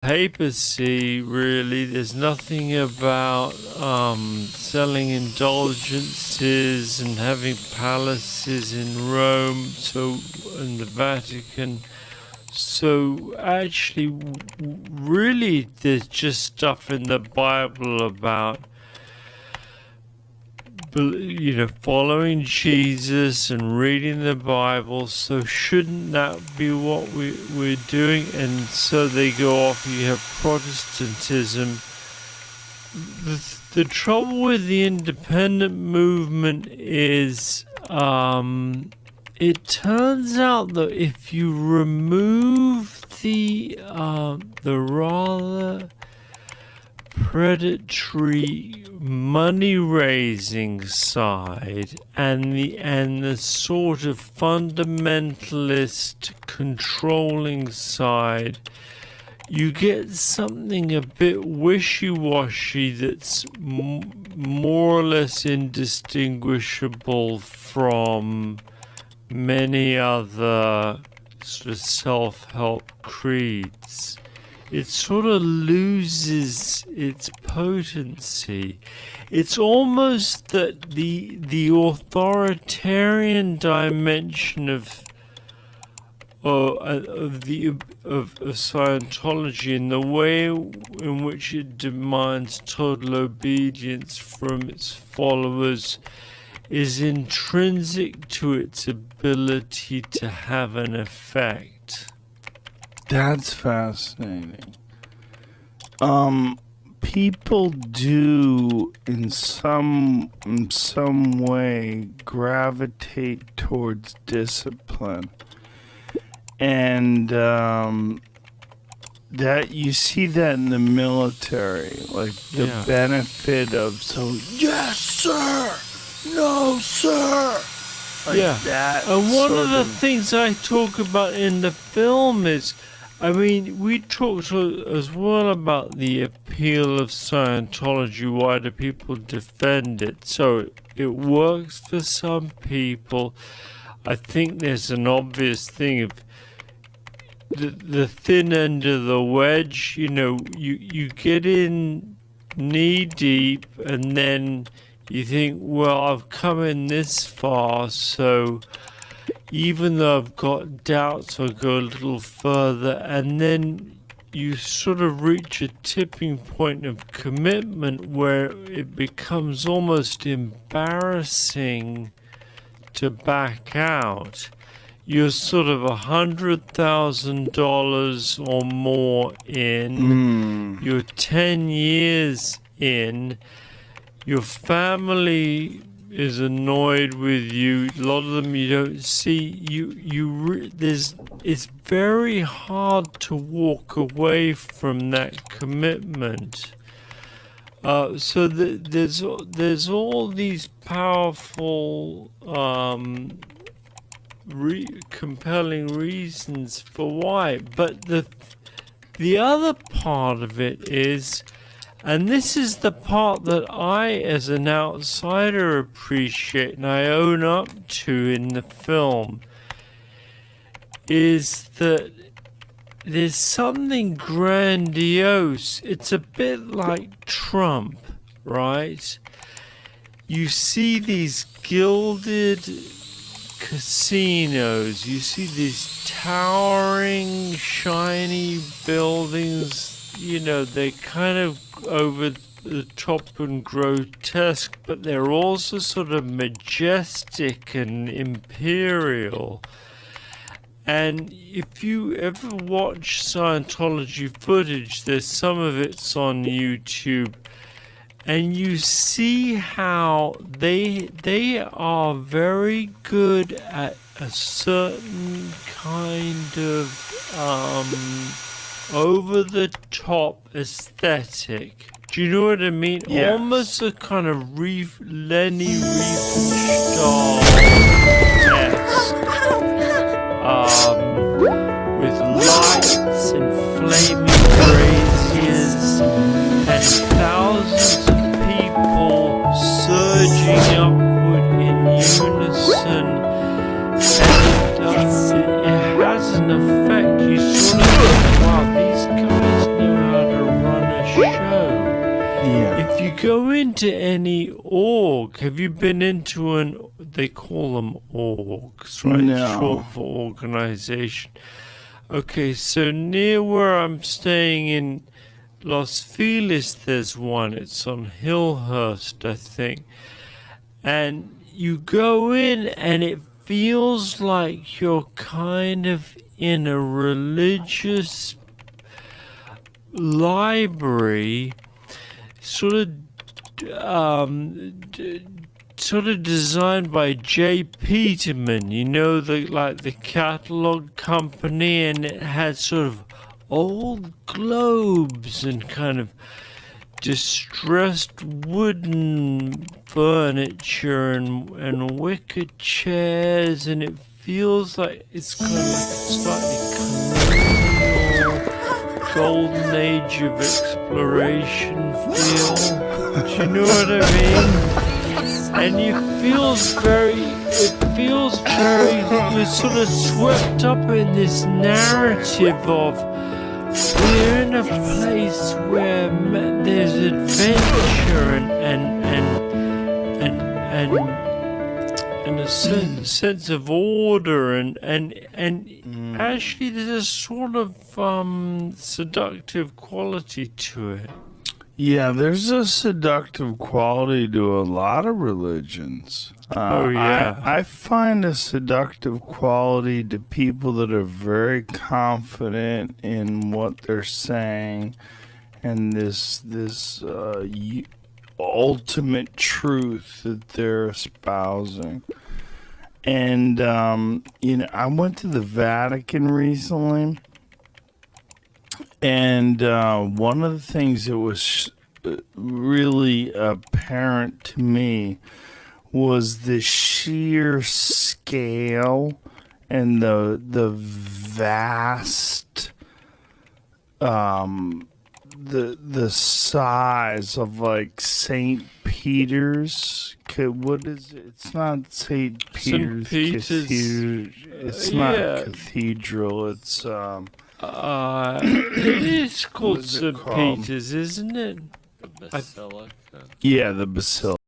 papacy, really. There's nothing about selling indulgences and having palaces in Rome, in the Vatican. So actually, really, there's just stuff in the Bible about, following Jesus and reading the Bible. So shouldn't that be what we're doing? And so they go off. You have Protestantism. The trouble with the independent movement is it turns out that if you remove the rather predatory money-raising side and the sort of fundamentalist controlling side, you get something a bit wishy-washy that's more or less indistinguishable from many other sort of self-help creeds. It sort of loses its potency. It's almost that the authoritarian dimension of Scientology and the way in which it demands total obedience from its followers is intrinsic to its ability to have an effect. That's fascinating. People do in some way gravitate towards discipline. And that you see that in the military, like the benefit of yes sir, no sir. Like that. And one of the things I talk about in the film is, we talked as well about the appeal of Scientology. Why do people defend it? So it works for some people. I think there's an obvious thing of the thin end of the wedge. You get in knee deep and then you think, well, I've come in this far, so even though I've got doubts, I'll go a little further. And then you sort of reach a tipping point of commitment where it becomes almost embarrassing to back out. You're sort of $100,000 or more in. You're 10 years in. Your family is annoyed with you. A lot of them you don't see. It's very hard to walk away from that commitment. So there's all these powerful, compelling reasons for why. But the other part of it is, and this is the part that I, as an outsider, appreciate and I own up to in the film, is that there's something grandiose. It's a bit like Trump, right? You see these gilded casinos, you see these towering, shiny buildings. They're kind of over the top and grotesque, but they're also sort of majestic and imperial. And if you ever watch Scientology footage, there's some of it's on YouTube, and you see how they are very good at a certain kind of over-the-top aesthetic. Do you know what I mean? Yes. Almost a kind of Lenny Riefenstahl with lights and flaming braziers and thousands of people surging upward in unison. And it has an effect. You sort of think, wow, these guys know go into any org, have you been into they call them orgs, right? No. Short for organization. Okay, so near where I'm staying in Los Feliz, there's one. It's on Hillhurst, I think. And you go in and it feels like you're kind of in a religious library, sort of designed by J. Peterman, you know, the catalog company, and it had sort of old globes and kind of distressed wooden furniture and wicker chairs, and it feels like it's kind of like slightly colonial, golden age of exploration feel. Do you know what I mean? And it feels very, you're sort of swept up in this narrative of we're in a place where there's adventure and a sense of order and actually there's a sort of seductive quality to it. Yeah, there's a seductive quality to a lot of religions. Oh, yeah. I find a seductive quality to people that are very confident in what they're saying and this ultimate truth that they're espousing. And, you know, I went to the Vatican recently. And one of the things that was really apparent to me was the sheer scale and the vast the size of like St. Peter's. What is it? It's not St. Peter's. Cathedral. It's not cathedral. It's it is called St. Peter's, isn't it? The Basilica. yeah, the basilica.